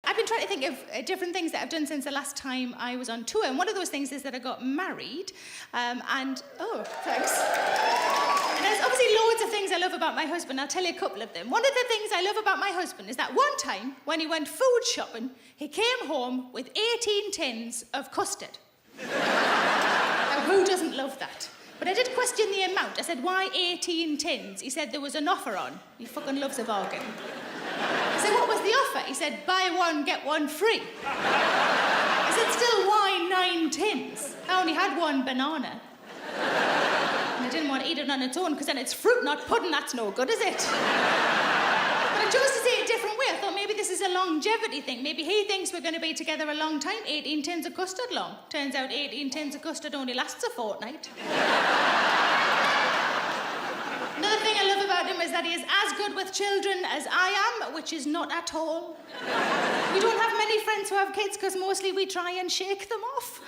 I've been trying to think of different things that I've done since the last time I was on tour, and one of those things is that I got married, oh, thanks. And there's obviously loads of things I love about my husband. I'll tell you a couple of them. One of the things I love about my husband is that one time, when he went food shopping, he came home with 18 tins of custard. Now, who doesn't love that? But I did question the amount. I said, why 18 tins? He said there was an offer on. He fucking loves a bargain. I said, what was the offer? He said, buy one, get one free. I said, still, why 9 tins? I only had one banana. And I didn't want to eat it on its own, because then it's fruit, not pudding. That's no good, is it? But I chose to say it a different way. I thought maybe this is a longevity thing. Maybe he thinks we're going to be together a long time. 18 tins of custard long. Turns out 18 tins of custard only lasts a fortnight. Another thing I love about him is that he is as good with children as I am, which is not at all. We don't have many friends who have kids because mostly we try and shake them off.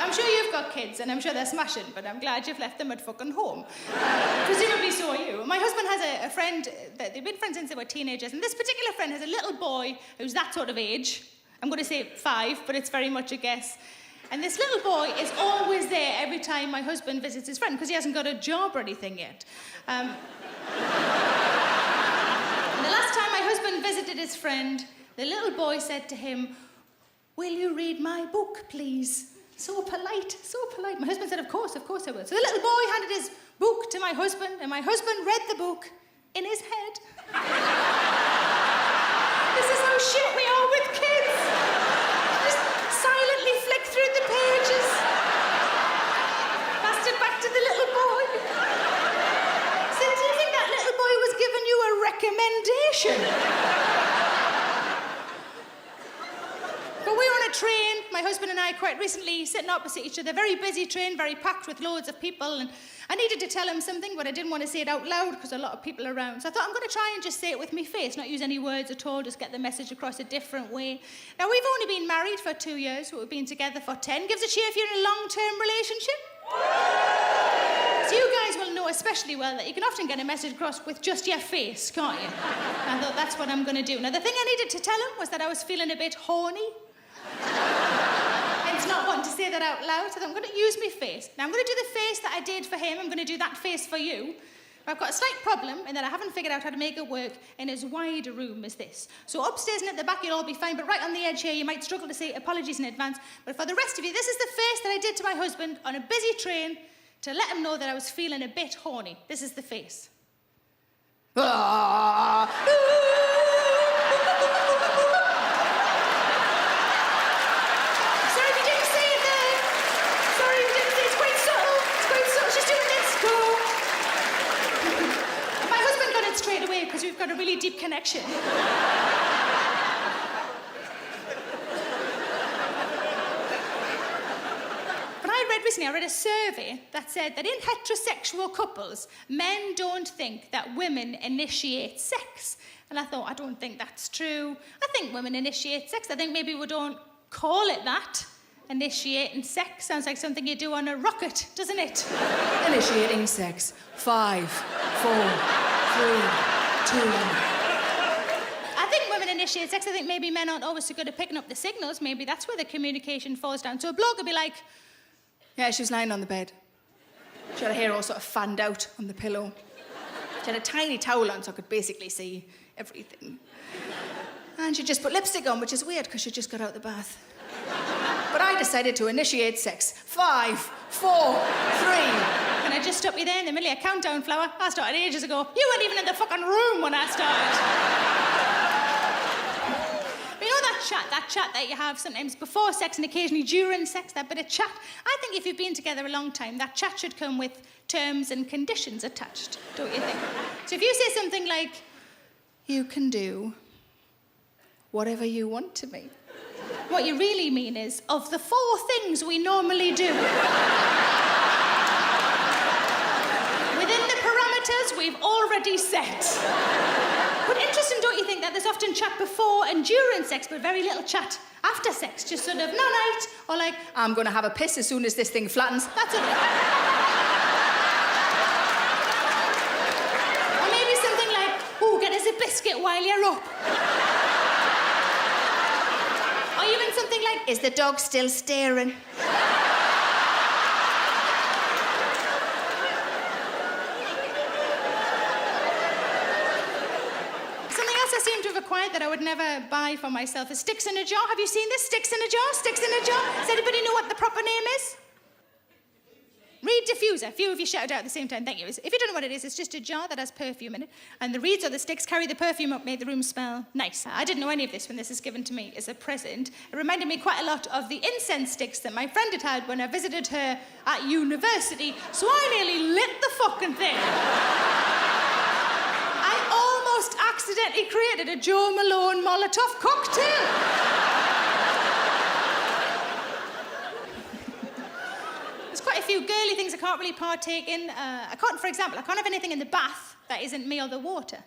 I'm sure you've got kids and I'm sure they're smashing, but I'm glad you've left them at fucking home. Presumably so are you. My husband has a friend, they've been friends since they were teenagers, and this particular friend has a little boy who's that sort of age. I'm going to say 5, but it's very much a guess. And this little boy is always there every time my husband visits his friend, because he hasn't got a job or anything yet. And the last time my husband visited his friend, the little boy said to him, will you read my book, please? So polite, so polite. My husband said, of course I will. So the little boy handed his book to my husband, and my husband read the book in his head. This is how shit we are with kids. Silently flick through the pages. Passed it back to the little boy. Said, do you think that little boy was giving you a recommendation? But we were on a train, my husband and I, quite recently, sitting opposite each other. Very busy train, very packed with loads of people, and I needed to tell him something, but I didn't want to say it out loud because a lot of people are around. So I thought, I'm going to try and just say it with my face, not use any words at all, just get the message across a different way. Now, we've only been married for 2 years, but we've been together for 10. Give us a cheer if you're in a long-term relationship. So you guys will know especially well that you can often get a message across with just your face, can't you? And I thought, that's what I'm going to do. Now, the thing I needed to tell him was that I was feeling a bit horny. Hence not wanting to say that out loud, so I'm going to use my face. Now, I'm going to do the face that I did for him. I'm going to do that face for you. I've got a slight problem in that I haven't figured out how to make it work in as wide a room as this. So upstairs and at the back, you'll all be fine, but right on the edge here, you might struggle to say apologies in advance. But for the rest of you, this is the face that I did to my husband on a busy train to let him know that I was feeling a bit horny. This is the face. Straight away, because we've got a really deep connection. But I read a survey that said that in heterosexual couples, men don't think that women initiate sex. And I thought, I don't think that's true. I think women initiate sex. I think maybe we don't call it that. Initiating sex sounds like something you do on a rocket, doesn't it? Initiating sex. 5, 4, 3, 2. I think women initiate sex. I think maybe men aren't always so good at picking up the signals. Maybe that's where the communication falls down. So a bloke would be like... Yeah, she was lying on the bed. She had her hair all sort of fanned out on the pillow. She had a tiny towel on so I could basically see everything. And she just put lipstick on, which is weird because she just got out of the bath. But I decided to initiate sex. 5, 4, 3... Can I just stop you there in the middle of a countdown, Flower? I started ages ago. You weren't even in the fucking room when I started. But you know that chat that you have sometimes before sex and occasionally during sex, that bit of chat? I think if you've been together a long time, that chat should come with terms and conditions attached, don't you think? So if you say something like, you can do whatever you want to me, what you really mean is, of the 4 things we normally do, we've already set. But interesting, don't you think, that there's often chat before and during sex, but very little chat after sex? Just sort of, no-night, or like, I'm going to have a piss as soon as this thing flattens. That's it. Or maybe something like, ooh, get us a biscuit while you're up. Is the dog still staring? Something else I seem to have acquired that I would never buy for myself is sticks in a jar. Have you seen this? Sticks in a jar? Sticks in a jar? Does anybody know what the proper name is? Reed diffuser. A few of you shouted out at the same time. Thank you. If you don't know what it is, it's just a jar that has perfume in it. And the reeds or the sticks carry the perfume up, make the room smell nice. I didn't know any of this when this was given to me as a present. It reminded me quite a lot of the incense sticks that my friend had had when I visited her at university. So I nearly lit the fucking thing. I almost accidentally created a Joe Malone Molotov cocktail. Quite a few girly things I can't really partake in. For example, I can't have anything in the bath that isn't me or the water.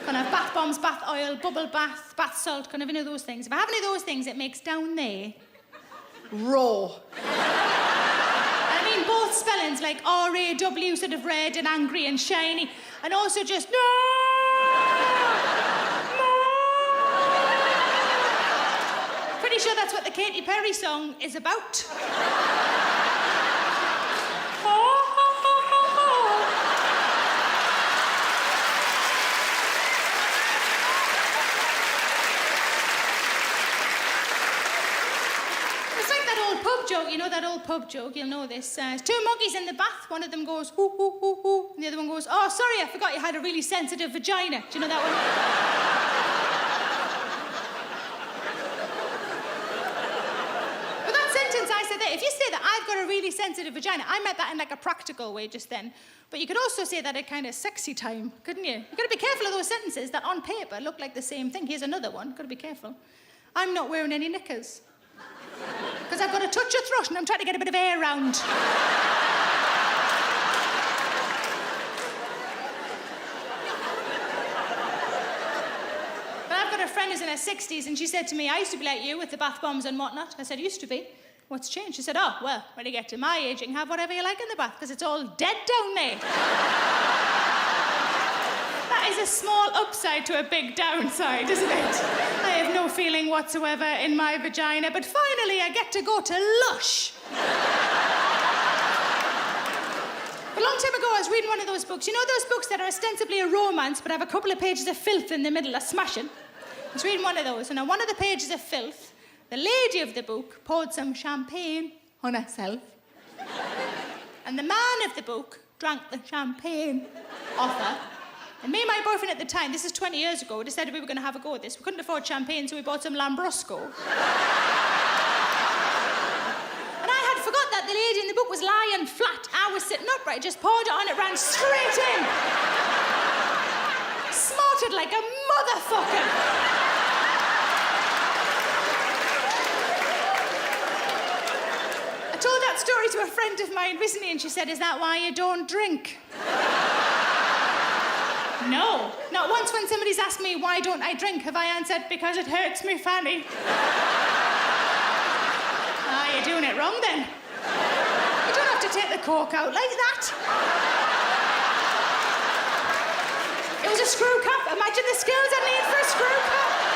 Can't have bath bombs, bath oil, bubble bath, bath salt, can't have any of those things. If I have any of those things, it makes down there raw. I mean both spellings, like R-A-W, sort of red and angry and shiny, and also just no. Pretty sure that's what the Katy Perry song is about. Joke, you know that old pub joke, you'll know this. Two monkeys in the bath, one of them goes, hoo, hoo, hoo, hoo, and the other one goes, oh, sorry, I forgot you had a really sensitive vagina. Do you know that one? But that sentence, I said that, if you say that I've got a really sensitive vagina, I meant that in like a practical way just then. But you could also say that at kind of sexy time, couldn't you? You've got to be careful of those sentences that on paper look like the same thing. Here's another one, got to be careful. I'm not wearing any knickers. Because I've got a touch of thrush and I'm trying to get a bit of air round. But I've got a friend who's in her 60s and she said to me, I used to be like you with the bath bombs and whatnot. I said, used to be? What's changed? She said, oh, well, when you get to my age, you can have whatever you like in the bath because it's all dead down there. That is a small upside to a big downside, isn't it? I have no feeling whatsoever in my vagina, but finally I get to go to Lush. A long time ago, I was reading one of those books. You know those books that are ostensibly a romance, but have a couple of pages of filth in the middle, a smashing? I was reading one of those, and on one of the pages of filth, the lady of the book poured some champagne on herself. And the man of the book drank the champagne off her. And me and my boyfriend at the time, this is 20 years ago, decided we were going to have a go at this. We couldn't afford champagne, so we bought some Lambrusco. And I had forgot that the lady in the book was lying flat. I was sitting upright, just poured it on, it ran straight in. Smarted like a motherfucker. I told that story to a friend of mine recently, and she said, is that why you don't drink? No, not once when somebody's asked me why don't I drink have I answered because it hurts me fanny. Ah, you're doing it wrong then. You don't have to take the cork out like that. It was a screw cap. Imagine the skills I need for a screw cap.